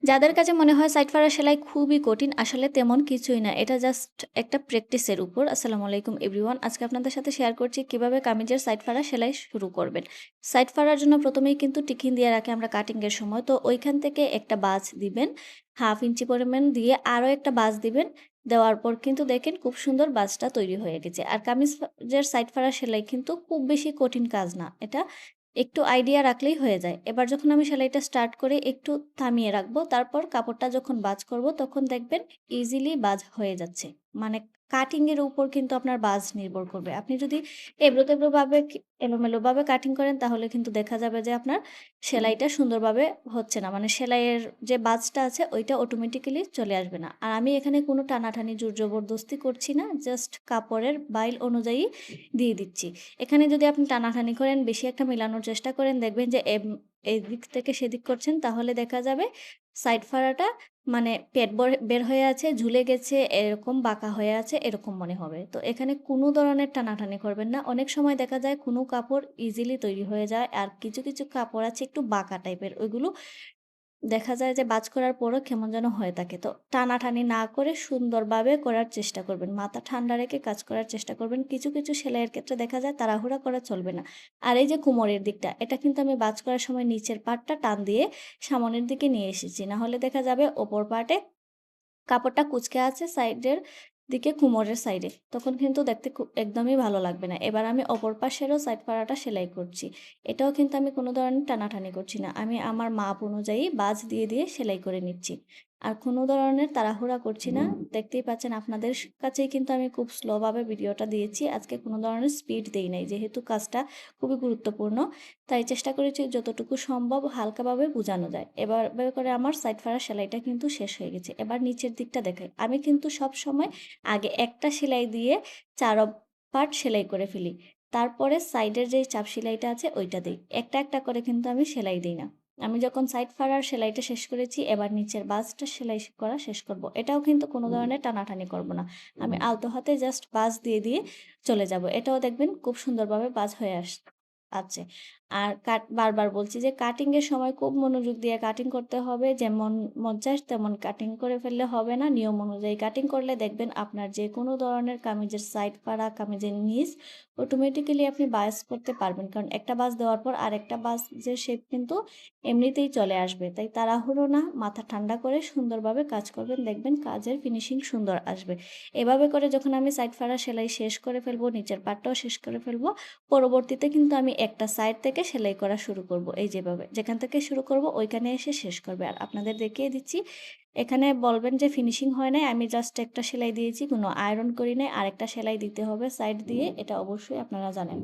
যাদের কাছে মনে হয় সাইড ফাড়া সেলাই খুবই কঠিন, আসলে তেমন কিছুই না। এটা জাস্ট একটা প্র্যাকটিসের উপর। আসসালামু আলাইকুম এভরিওয়ান। আজকে আপনাদের সাথে শেয়ার করছি কিভাবে কামিজের সাইড ফাড়া সেলাই শুরু করবেন। সাইড ফাড়ার জন্য প্রথমেই কিন্তু টিকিন দিয়ে রাখি আমরা কাটিং এর সময়। তো ওইখান থেকে একটা বাজ দিবেন, 1/2 ইঞ্চি পরিমাণ দিয়ে আরও একটা বাজ দিবেন। দেওয়ার পর কিন্তু দেখেন খুব সুন্দর বাজটা তৈরি হয়ে গেছে। আর কামিজের সাইড ফাড়া সেলাই কিন্তু খুব বেশি কঠিন কাজ না। এটা একটু আইডিয়া রাখলেই হয়ে যায়। এবার যখন আমি সেলাইটা স্টার্ট করে একটু থামিয়ে রাখবো, তারপর কাপড়টা যখন ভাঁজ করব তখন দেখবেন ইজিলি ভাঁজ হয়ে যাচ্ছে। মানে কাটিং এর উপর কিন্তু আপনার ভাঁজ নির্ভর করবে। আপনি যদি এবড়ো-তেবড়োভাবে এলোমেলোভাবে কাটিং করেন তাহলে কিন্তু দেখা যাবে যে আপনার সেলাইটা সুন্দরভাবে হচ্ছে না। মানে সেলাইয়ের যে ভাঁজটা আছে ওইটা অটোমেটিক্যালি চলে আসবে না। আর আমি এখানে কোনো টানাটানি জোর জবরদস্তি করছি না। জাস্ট কাপড়ের বাইল অনুযায়ী দিয়ে দিচ্ছি। এখানে যদি আপনি টানাটানি করেন, বেশি একটা মেলানোর চেষ্টা করেন, দেখবেন যে এদিক থেকে সেদিক করছেন, তাহলে দেখা যাবে সাইড ফাড়াটা মানে পেট বের হয়ে আছে, ঝুলে গেছে, এরকম বাঁকা হয়ে আছে, এরকম মনে হবে। তো এখানে কোনো ধরনের টানাটানি করবেন না। অনেক সময় দেখা যায় কোনো কাপড় ইজিলি তৈরি হয়ে যায়, আর কিছু, কিছু কাপড় আছে একটু বাঁকা টাইপের, ওইগুলো দেখা যায় যে বাজ করার পরও কেমন যেন হয়ে থাকে। তো টানাটানি না করে সুন্দরভাবে করার চেষ্টা করবেন। মাথা ঠান্ডা রেখে কাজ করার চেষ্টা করবেন। কিছু, কিছু সেলাইয়ের ক্ষেত্রে দেখা যায় তাড়াহুড়া করা চলবে না। আর এই যে কোমরের দিকটা, এটা কিন্তু আমি বাজ করার সময় নিচের পার্টটা টান দিয়ে সামনের দিকে নিয়ে এসেছি। না হলে দেখা যাবে ওপর পার্টে কাপড়টা কুঁচকে আছে সাইডের দিকে কোমরের সাইডে। তখন কিন্তু দেখতে একদমই ভালো লাগবে না। এবার আমি অপর পাশেরও সাইড ফাড়াটা সেলাই করছি। এটাও কিন্তু আমি কোনো ধরনের টানাটানি করছি না। আমি আমার মাপ অনুযায়ী বাজ দিয়ে, দিয়ে সেলাই করে নিচ্ছি। আর কোনো ধরনের তাড়াহুড়া করছি না। দেখতেই পাচ্ছেন আপনাদের কাছেই কিন্তু আমি খুব স্লোভাবে ভিডিওটা দিয়েছি। আজকে কোনো ধরনের স্পিড দেই নাই। যেহেতু কাজটা খুবই গুরুত্বপূর্ণ, তাই চেষ্টা করেছি যতটুকু সম্ভব হালকাভাবে বোঝানো যায়। এভাবে করে আমার সাইড ফাড়া সেলাইটা কিন্তু শেষ হয়ে গেছে। এবার নিচের দিকটা দেখাই। আমি কিন্তু সবসময় আগে একটা সেলাই দিয়ে ৪ পার্ট সেলাই করে ফেলি। তারপরে সাইডের যেই চাপ সেলাইটা আছে ওইটা দেই। একটা, একটা করে কিন্তু আমি সেলাই দেই না। আমি যখন সাইড ফাড়ার সেলাইটা শেষ করেছি, এবার নিচের ভাঁজটা সেলাই করা শেষ করব। এটাও কিন্তু কোনো ধরনের টানাটানি করব না। আমি আলতো হাতে জাস্ট ভাঁজ দিয়ে, দিয়ে চলে যাব। এটাও দেখবেন খুব সুন্দরভাবে ভাঁজ হয়ে আছে। আর বারবার বলছি যে কাটিং এর সময় খুব মনোযোগ দিয়ে কাটিং করতে হবে। যেমন মন চায় তেমন কাটিং করে ফেললে হবে না। নিয়ম অনুযায়ী কাটিং করলে দেখবেন আপনার যেকোনো ধরনের কামিজের সাইড ফাড়া, কামিজের নিচ অটোমেটিক্যালি আপনি বায়াস করতে পারবেন। কারণ একটা বাঁশ দেওয়ার পর আরেকটা বাঁশের শেপ কিন্তু এমনিতেই চলে আসবে। তাই তাড়াহুড়ো না, মাথা ঠান্ডা করে সুন্দরভাবে কাজ করবেন, দেখবেন কাজের ফিনিশিং সুন্দর আসবে। এভাবে করে যখন আমি সাইড ফাড়া সেলাই শেষ করে ফেলবো, নিচের পার্টটাও শেষ করে ফেলবো, পরবর্তীতে কিন্তু আমি একটা সাইড থেকে সেলাই করা শুরু করব। এই যেভাবে যেখান থেকে শুরু করব ওইখানে এসে শেষ করবে। আর আপনাদের দেখিয়ে দিচ্ছি, এখানে বলবেন যে ফিনিশিং হয় নাই, আমি জাস্ট একটা সেলাই দিয়েছি, কোনো আয়রন করি নাই, আরেকটা সেলাই দিতে হবে সাইড দিয়ে, এটা অবশ্যই আপনারা জানেন।